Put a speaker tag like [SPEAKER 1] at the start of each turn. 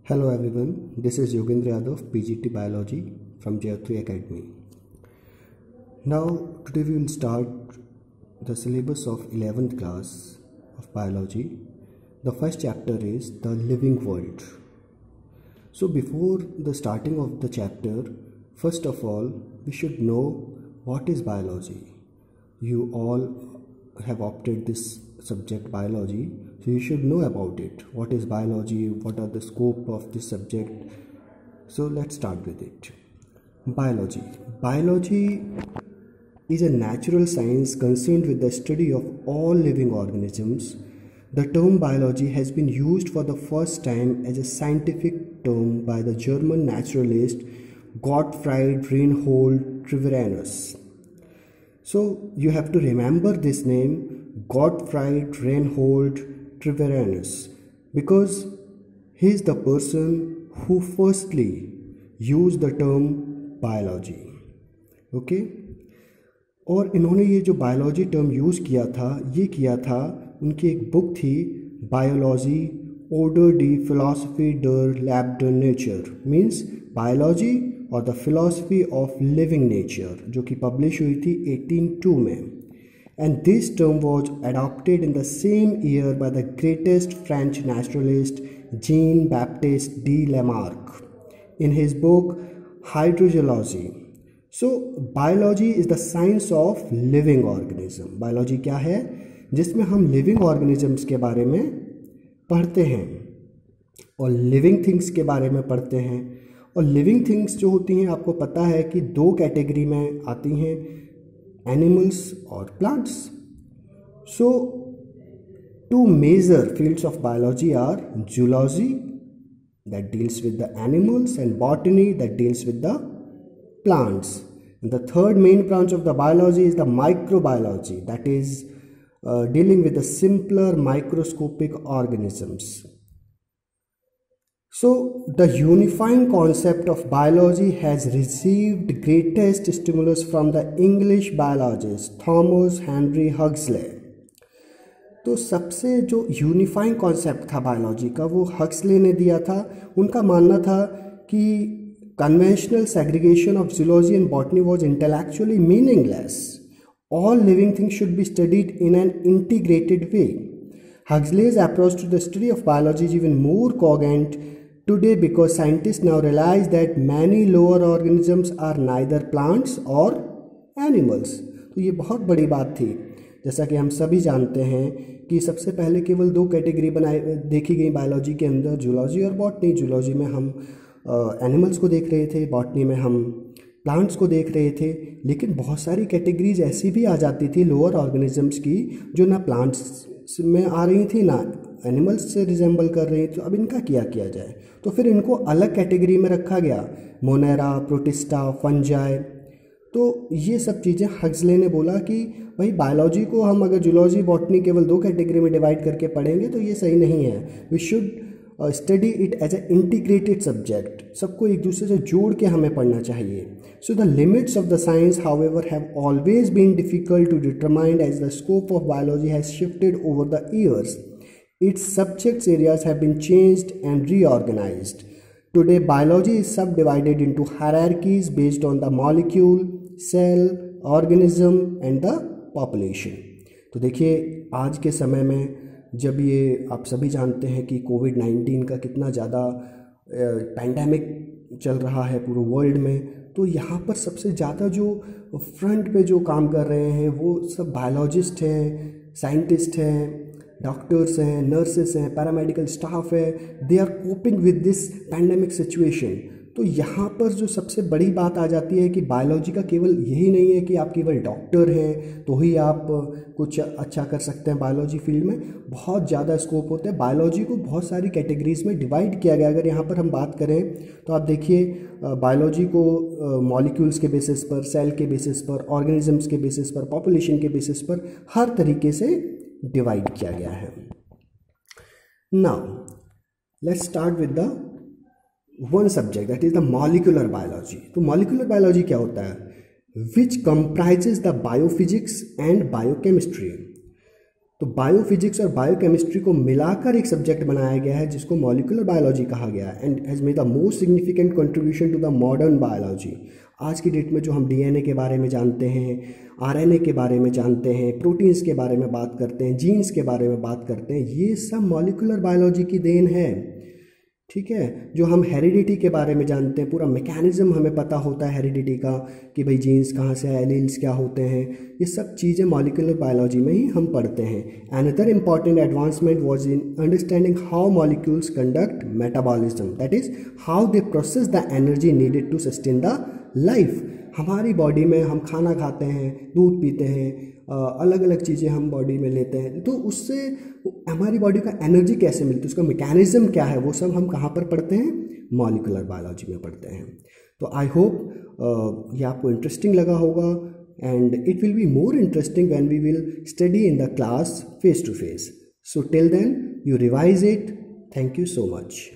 [SPEAKER 1] Hello everyone, this is Yogendra Yadav, PGT Biology from JO3 Academy. Now today we will start the syllabus of 11th class of biology. The first chapter is the living world. So before the starting of the chapter, first of all we should know what is biology. You all have opted this subject biology, so you should know about it. What is biology? What are the scope of this subject? So let's start with it. Biology is a natural science concerned with the study of all living organisms. The term biology has been used for the first time as a scientific term by the German naturalist Gottfried Reinhold Treviranus. So you have to remember this name, Gottfried Reinhold Treviranus, because he is the person who firstly used the term biology. Okay और इन्होंने ये जो biology term use किया था उनकी एक book थी biology ऑर्डर डी फिलॉसफी डर लैब डर नेचर, मीन्स बायोलॉजी और the philosophy of living nature, जो कि पब्लिश हुई थी 1802 में. And this term was adopted in the same year by the greatest French naturalist Jean Baptiste de Lamarck in his book hydrogeology. So biology is the science of living organism. Biology क्या है? जिसमें हम living organisms के बारे में पढ़ते हैं और लिविंग थिंग्स के बारे में पढ़ते हैं. और लिविंग थिंग्स जो होती हैं आपको पता है कि दो कैटेगरी में आती हैं, एनिमल्स और plants. So two major fields of biology are zoology that deals with the animals and botany that deals with the plants. And the third main branch of the biology is the microbiology, that is dealing with the simpler microscopic organisms. So the unifying concept of biology has received greatest stimulus from the English biologist Thomas Henry Huxley. तो सबसे जो unifying concept था biology का वो Huxley ने दिया था. उनका मानना था कि conventional segregation of zoology and botany was intellectually meaningless. All living things should be studied in an integrated way. Huxley's approach to the study of biology is even more cogent today because scientists now realize that many lower organisms are neither plants or animals. तो ये बहुत बड़ी बात थी. जैसा कि हम सभी जानते हैं कि सबसे पहले केवल दो कैटेगरी देखी गई बायोलॉजी के अंदर, जूलॉजी और बॉटनी. जूलॉजी में हम एनिमल्स को देख रहे थे, बॉटनी में हम प्लांट्स को देख रहे थे. लेकिन बहुत सारी कैटेगरीज ऐसी भी आ जाती थी लोअर ऑर्गेनिजम्स की जो ना प्लांट्स में आ रही थी ना एनिमल्स से रिजेंबल कर रही थी. तो अब इनका क्या किया जाए? तो फिर इनको अलग कैटेगरी में रखा गया, मोनेरा, प्रोटिस्टा, फंजाई. तो ये सब चीज़ें हक्सले ने बोला कि भाई बायोलॉजी को हम अगर जूलॉजी बॉटनी केवल दो कैटेगरी में डिवाइड करके पढ़ेंगे तो ये सही नहीं है. We should study it as a integrated subject. सबको एक दूसरे से जोड़ के हमें पढ़ना चाहिए. So the limits of the science however have always been difficult to determine as the scope of biology has shifted over the years. Its subjects areas have been changed and reorganised. Today biology is subdivided into hierarchies based on the molecule, cell, organism and the population. तो देखिए आज के समय में जब ये आप सभी जानते हैं कि कोविड-19 का कितना ज़्यादा पैंडेमिक चल रहा है पूरे वर्ल्ड में, तो यहाँ पर सबसे ज़्यादा जो फ्रंट पे जो काम कर रहे हैं वो सब बायोलॉजिस्ट हैं, साइंटिस्ट हैं, डॉक्टर्स हैं, नर्सेस हैं, पैरामेडिकल स्टाफ है. They are coping with this pandemic situation. तो यहाँ पर जो सबसे बड़ी बात आ जाती है कि बायोलॉजी का केवल यही नहीं है कि आप केवल डॉक्टर हैं तो ही आप कुछ अच्छा कर सकते हैं. बायोलॉजी फील्ड में बहुत ज़्यादा स्कोप होता है. बायोलॉजी को बहुत सारी कैटेगरीज में डिवाइड किया गया. अगर यहाँ पर हम बात करें तो आप देखिए बायोलॉजी को मॉलिक्यूल्स के बेसिस पर, सेल के बेसिस पर, ऑर्गेनिजम्स के बेसिस पर, पॉपुलेशन के बेसिस पर हर तरीके से डिवाइड किया गया है. Now let's start with the one subject that is the molecular biology. तो मॉलिक्यूलर बायोलॉजी क्या होता है? Which comprises the biophysics and biochemistry. तो बायोफिजिक्स और बायोकेमिस्ट्री को मिलाकर एक सब्जेक्ट बनाया गया है जिसको मॉलिक्यूलर बायोलॉजी कहा गया है, and has made the most significant contribution to the modern biology. आज की डेट में जो हम डीएनए के बारे में जानते हैं, आरएनए के बारे में जानते हैं, प्रोटीन्स के बारे में बात करते हैं, जीन्स के बारे में बात करते हैं, ये सब मॉलिक्यूलर बायोलॉजी की देन है। ठीक है, जो हम हेरिडिटी के बारे में जानते हैं, पूरा मैकेनिज्म हमें पता होता है हेरिडिटी का, कि भाई जीन्स कहाँ से है, एलील्स क्या होते हैं, ये सब चीज़ें मॉलिक्यूलर बायोलॉजी में ही हम पढ़ते हैं। Another important advancement was in understanding how molecules conduct metabolism, that is how they process the energy needed to sustain the life. हमारी बॉडी में हम खाना खाते हैं, दूध पीते हैं, अलग अलग चीज़ें हम बॉडी में लेते हैं, तो उससे हमारी बॉडी का एनर्जी कैसे मिलती है, उसका मैकेनिज्म क्या है, वो सब हम कहाँ पर पढ़ते हैं, मॉलिक्यूलर बायोलॉजी में पढ़ते हैं। तो आई होप ये आपको इंटरेस्टिंग लगा होगा, and it will be more interesting when we will study in the class face to face. So till then you revise it. Thank you so much.